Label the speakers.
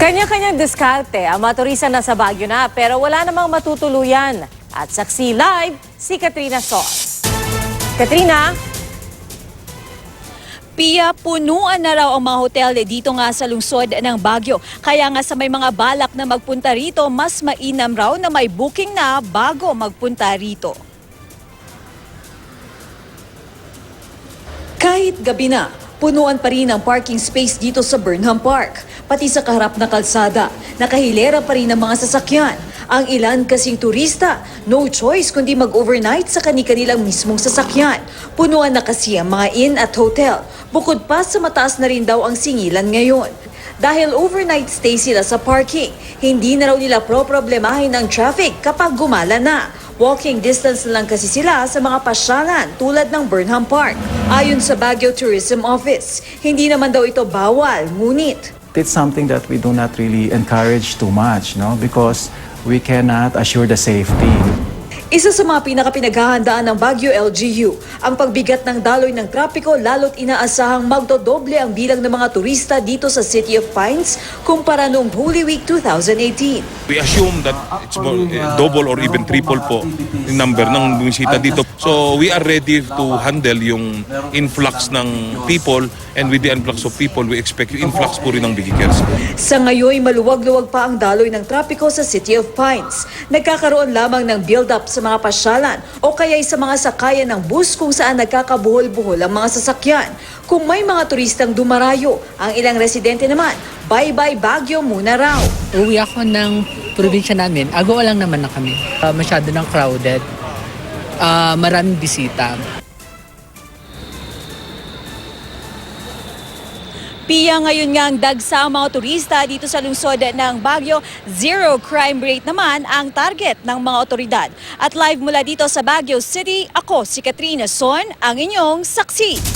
Speaker 1: Kanya-kanyang diskarte ang mga turista na sa Baguio na pero wala namang matutuluyan. At saksi live si Katrina Sos. Katrina?
Speaker 2: Pia, punuan na raw ang mga hotel dito nga sa lungsod ng Baguio. Kaya nga sa may mga balak na magpunta rito, mas mainam raw na may booking na bago magpunta rito. Kahit gabi na, punuan pa rin ang parking space dito sa Burnham Park. Pati sa kaharap na kalsada, nakahilera pa rin ang mga sasakyan. Ang ilan kasing turista, no choice kundi mag-overnight sa kani-kanilang mismong sasakyan. Punuan na kasi ang mga inn at hotel. Bukod pa sa mataas na rin daw ang singilan ngayon. Dahil overnight stay sila sa parking, hindi na raw nila problemahin ang traffic kapag gumala na. Walking distance na lang kasi sila sa mga pasyalan tulad ng Burnham Park. Ayon sa Baguio Tourism Office, hindi naman daw ito bawal, ngunit
Speaker 3: it's something that we do not really encourage too much, no? Because we cannot assure the safety.
Speaker 2: isa sa mga pinakapinaghahandaan ng Baguio LGU, ang pagbigat ng daloy ng trapiko lalo't inaasahang magdodoble ang bilang ng mga turista dito sa City of Pines kumpara noong Holy Week 2018.
Speaker 4: We assume that it's more, double or even triple po yung number ng bumisita dito. So we are ready to handle yung influx ng people, and with the influx of people, we expect yung influx po rin ng vehicles.
Speaker 2: Sa ngayon, maluwag-luwag pa ang daloy ng trapiko sa City of Pines. Nagkakaroon lamang ng build-up sa mga pasyalan o kaya sa mga sakayan ng bus kung saan nagkakabuhol-buhol ang mga sasakyan. Kung may mga turistang dumarayo, ang ilang residente naman, bye-bye Baguio muna raw.
Speaker 5: Uwi ako ng probinsya namin. Agaw lang naman na kami. Masyado nang crowded. Maraming bisita.
Speaker 2: Pia, ngayon nga ang dagsa ang mga turista dito sa lungsod ng Baguio. Zero crime rate naman ang target ng mga otoridad. At live mula dito sa Baguio City, ako si Katrina Son, ang inyong saksi.